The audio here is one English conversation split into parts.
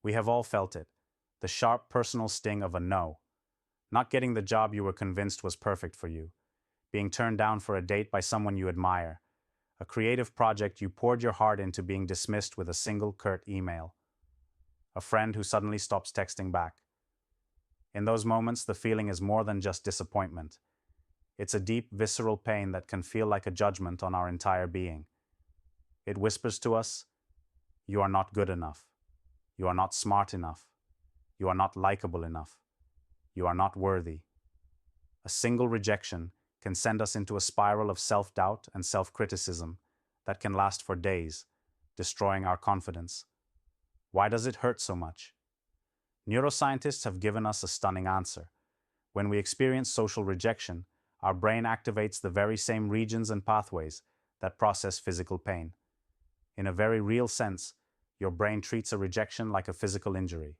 We have all felt it, the sharp personal sting of a no. Not getting the job you were convinced was perfect for you, being turned down for a date by someone you admire, a creative project you poured your heart into being dismissed with a single curt email, a friend who suddenly stops texting back. In those moments, the feeling is more than just disappointment. It's a deep, visceral pain that can feel like a judgment on our entire being. It whispers to us, "You are not good enough. You are not smart enough. You are not likable enough. You are not worthy." A single rejection can send us into a spiral of self-doubt and self-criticism that can last for days, destroying our confidence. Why does it hurt so much? Neuroscientists have given us a stunning answer. When we experience social rejection, our brain activates the very same regions and pathways that process physical pain. In a very real sense, your brain treats a rejection like a physical injury.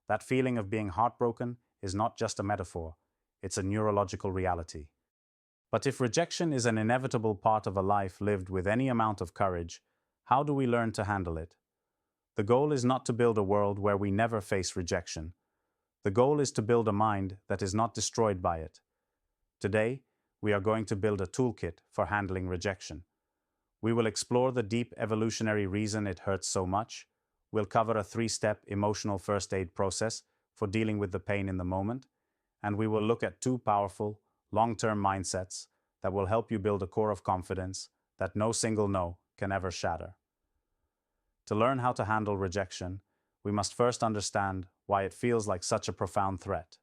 That feeling of being heartbroken is not just a metaphor, it's a neurological reality. But if rejection is an inevitable part of a life lived with any amount of courage, how do we learn to handle it? The goal is not to build a world where we never face rejection. The goal is to build a mind that is not destroyed by it. Today, we are going to build a toolkit for handling rejection. We will explore the deep evolutionary reason it hurts so much. We'll cover a 3-step emotional first aid process for dealing with the pain in the moment. And we will look at 2 powerful, long-term mindsets that will help you build a core of confidence that no single no can ever shatter. To learn how to handle rejection, we must first understand why it feels like such a profound threat.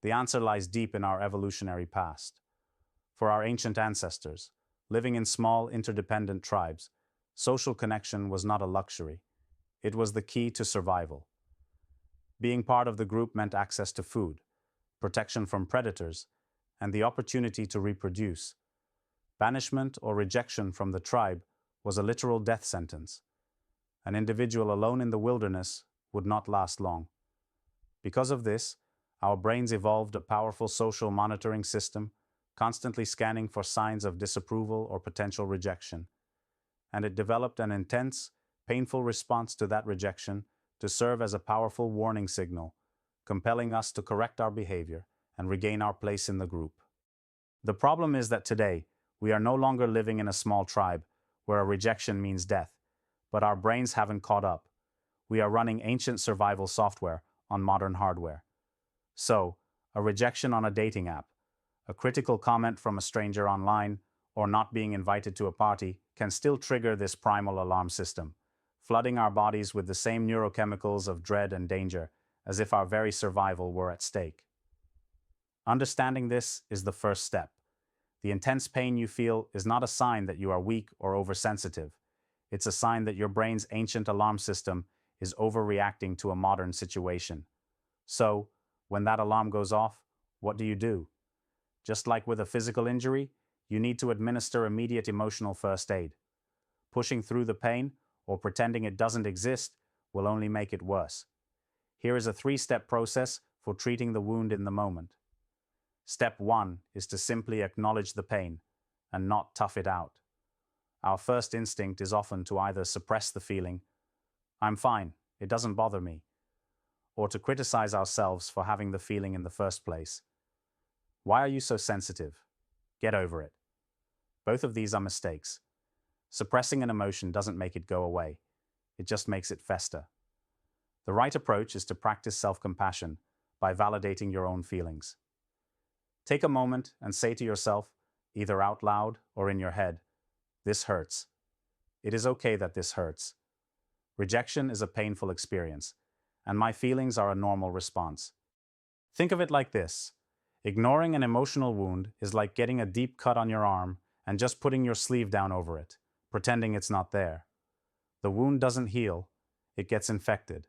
The answer lies deep in our evolutionary past. For our ancient ancestors, living in small, interdependent tribes, social connection was not a luxury. It was the key to survival. Being part of the group meant access to food, protection from predators, and the opportunity to reproduce. Banishment or rejection from the tribe was a literal death sentence. An individual alone in the wilderness would not last long. Because of this, our brains evolved a powerful social monitoring system, constantly scanning for signs of disapproval or potential rejection. And it developed an intense, painful response to that rejection to serve as a powerful warning signal, compelling us to correct our behavior and regain our place in the group. The problem is that today, we are no longer living in a small tribe where a rejection means death, but our brains haven't caught up. We are running ancient survival software on modern hardware. So, a rejection on a dating app, a critical comment from a stranger online, or not being invited to a party can still trigger this primal alarm system, flooding our bodies with the same neurochemicals of dread and danger as if our very survival were at stake. Understanding this is the first step. The intense pain you feel is not a sign that you are weak or oversensitive. It's a sign that your brain's ancient alarm system is overreacting to a modern situation. So, when that alarm goes off, what do? Just like with a physical injury, you need to administer immediate emotional first aid. Pushing through the pain or pretending it doesn't exist will only make it worse. Here is a 3-step process for treating the wound in the moment. Step 1 is to simply acknowledge the pain and not tough it out. Our first instinct is often to either suppress the feeling, "I'm fine, it doesn't bother me," or to criticize ourselves for having the feeling in the first place. "Why are you so sensitive? Get over it." Both of these are mistakes. Suppressing an emotion doesn't make it go away. It just makes it fester. The right approach is to practice self-compassion by validating your own feelings. Take a moment and say to yourself, either out loud or in your head, "This hurts. It is okay that this hurts. Rejection is a painful experience, and my feelings are a normal response." Think of it like this. Ignoring an emotional wound is like getting a deep cut on your arm and just putting your sleeve down over it, pretending it's not there. The wound doesn't heal, it gets infected.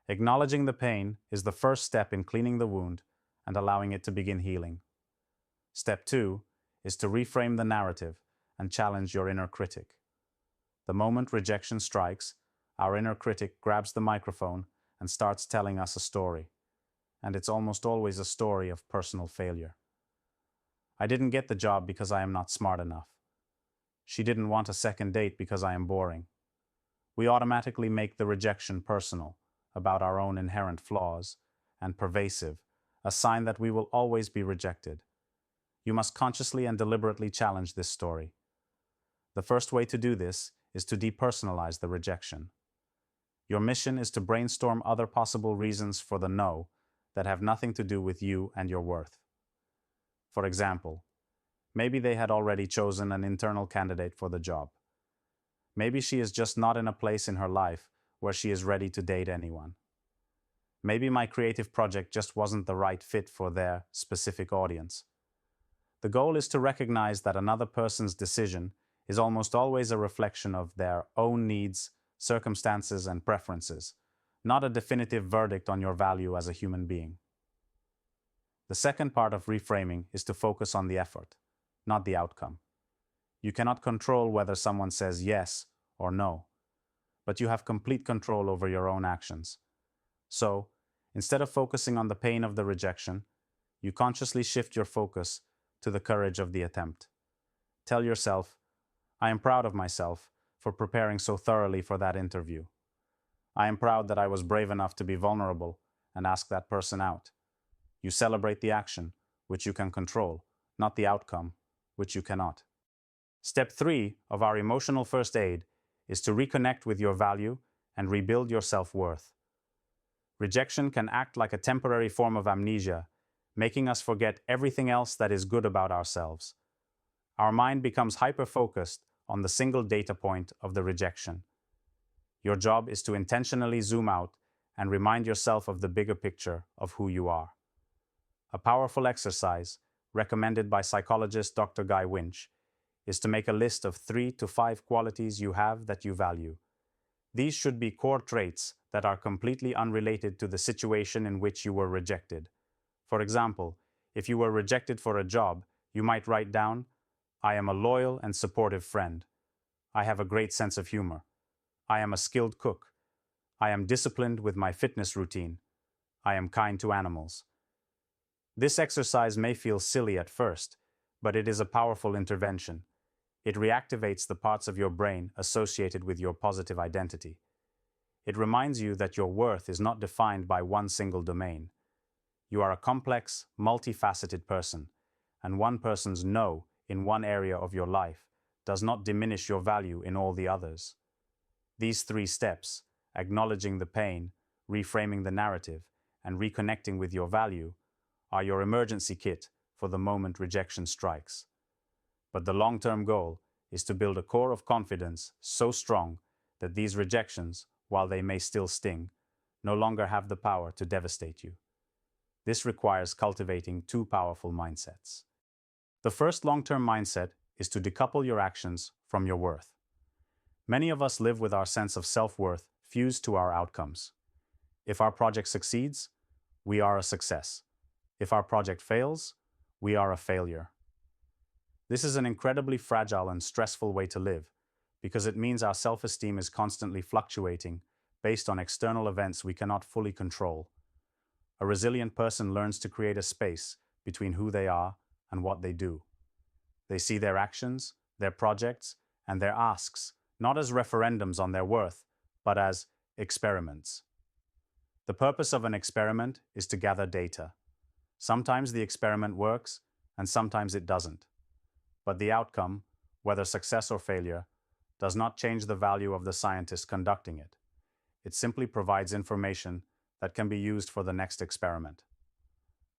Acknowledging the pain is the first step in cleaning the wound and allowing it to begin healing. Step 2 is to reframe the narrative and challenge your inner critic. The moment rejection strikes, our inner critic grabs the microphone and starts telling us a story. And it's almost always a story of personal failure. "I didn't get the job because I am not smart enough. She didn't want a second date because I am boring." We automatically make the rejection personal, about our own inherent flaws, and pervasive, a sign that we will always be rejected. You must consciously and deliberately challenge this story. The first way to do this is to depersonalize the rejection. Your mission is to brainstorm other possible reasons for the no that have nothing to do with you and your worth. For example, maybe they had already chosen an internal candidate for the job. Maybe she is just not in a place in her life where she is ready to date anyone. Maybe my creative project just wasn't the right fit for their specific audience. The goal is to recognize that another person's decision is almost always a reflection of their own needs, circumstances, and preferences, not a definitive verdict on your value as a human being. The second part of reframing is to focus on the effort, not the outcome. You cannot control whether someone says yes or no, but you have complete control over your own actions. So, instead of focusing on the pain of the rejection, you consciously shift your focus to the courage of the attempt. Tell yourself, I am proud of myself for preparing so thoroughly for that interview. I am proud that I was brave enough to be vulnerable and ask that person out. You celebrate the action, which you can control, not the outcome, which you cannot. Step 3 of our emotional first aid is to reconnect with your value and rebuild your self-worth. Rejection can act like a temporary form of amnesia, making us forget everything else that is good about ourselves. Our mind becomes hyper-focused on the single data point of the rejection. Your job is to intentionally zoom out and remind yourself of the bigger picture of who you are. A powerful exercise, recommended by psychologist Dr. Guy Winch, is to make a list of 3 to 5 qualities you have that you value. These should be core traits that are completely unrelated to the situation in which you were rejected. For example, if you were rejected for a job, you might write down, I am a loyal and supportive friend. I have a great sense of humor. I am a skilled cook. I am disciplined with my fitness routine. I am kind to animals. This exercise may feel silly at first, but it is a powerful intervention. It reactivates the parts of your brain associated with your positive identity. It reminds you that your worth is not defined by one single domain. You are a complex, multifaceted person, and one person's no in one area of your life does not diminish your value in all the others. These 3 steps, acknowledging the pain, reframing the narrative, and reconnecting with your value, are your emergency kit for the moment rejection strikes. But the long-term goal is to build a core of confidence so strong that these rejections, while they may still sting, no longer have the power to devastate you. This requires cultivating 2 powerful mindsets. The first long-term mindset is to decouple your actions from your worth. Many of us live with our sense of self-worth fused to our outcomes. If our project succeeds, we are a success. If our project fails, we are a failure. This is an incredibly fragile and stressful way to live because it means our self-esteem is constantly fluctuating based on external events we cannot fully control. A resilient person learns to create a space between who they are and what they do. They see their actions, their projects, and their asks not as referendums on their worth, but as experiments. The purpose of an experiment is to gather data. Sometimes the experiment works, and sometimes it doesn't. But the outcome, whether success or failure, does not change the value of the scientist conducting it. It simply provides information that can be used for the next experiment.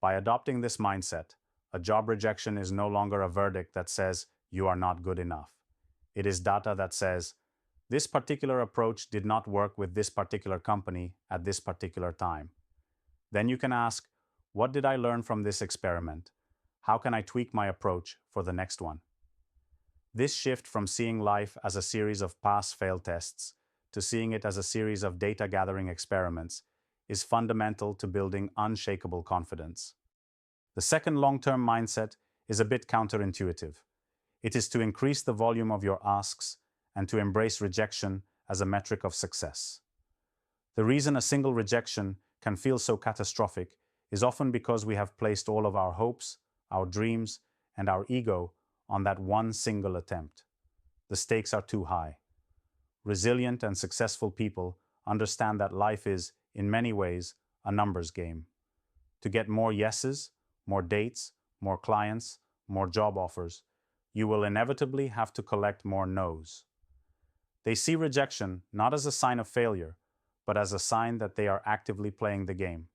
By adopting this mindset, a job rejection is no longer a verdict that says you are not good enough. It is data that says, this particular approach did not work with this particular company at this particular time. Then you can ask, what did I learn from this experiment? How can I tweak my approach for the next one? This shift from seeing life as a series of pass-fail tests to seeing it as a series of data-gathering experiments is fundamental to building unshakable confidence. The second long-term mindset is a bit counterintuitive. It is to increase the volume of your asks and to embrace rejection as a metric of success. The reason a single rejection can feel so catastrophic is often because we have placed all of our hopes, our dreams, and our ego on that one single attempt. The stakes are too high. Resilient and successful people understand that life is in many ways, a numbers game. To get more yeses, more dates, more clients, more job offers, you will inevitably have to collect more no's. They see rejection not as a sign of failure, but as a sign that they are actively playing the game.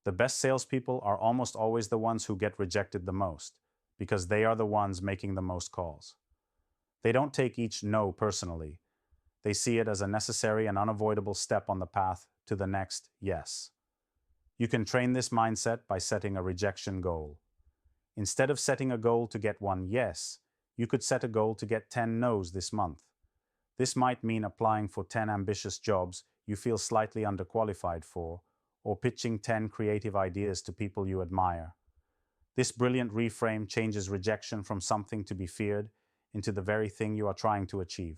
The best salespeople are almost always the ones who get rejected the most, because they are the ones making the most calls. They don't take each no personally. They see it as a necessary and unavoidable step on the path to the next yes. You can train this mindset by setting a rejection goal. Instead of setting a goal to get one yes, you could set a goal to get 10 no's this month. This might mean applying for 10 ambitious jobs you feel slightly underqualified for, or pitching 10 creative ideas to people you admire. This brilliant reframe changes rejection from something to be feared into the very thing you are trying to achieve.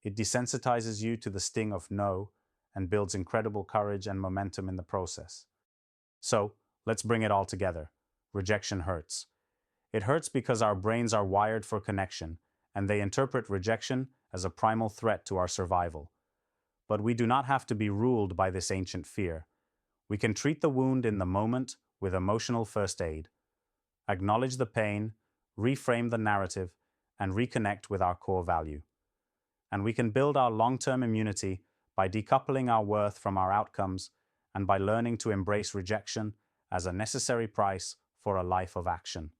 It desensitizes you to the sting of no and builds incredible courage and momentum in the process. So, let's bring it all together. Rejection hurts. It hurts because our brains are wired for connection, and they interpret rejection as a primal threat to our survival. But we do not have to be ruled by this ancient fear. We can treat the wound in the moment with emotional first aid. Acknowledge the pain, reframe the narrative, and reconnect with our core value. And we can build our long-term immunity by decoupling our worth from our outcomes and by learning to embrace rejection as a necessary price for a life of action.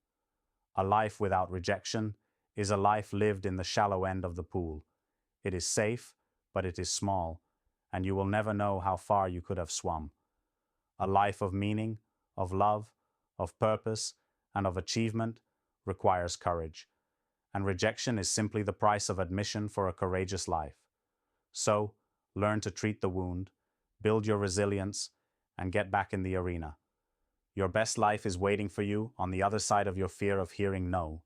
A life without rejection is a life lived in the shallow end of the pool. It is safe, but it is small, and you will never know how far you could have swum. A life of meaning, of love, of purpose, and of achievement requires courage, and rejection is simply the price of admission for a courageous life. So, learn to treat the wound, build your resilience, and get back in the arena. Your best life is waiting for you on the other side of your fear of hearing no.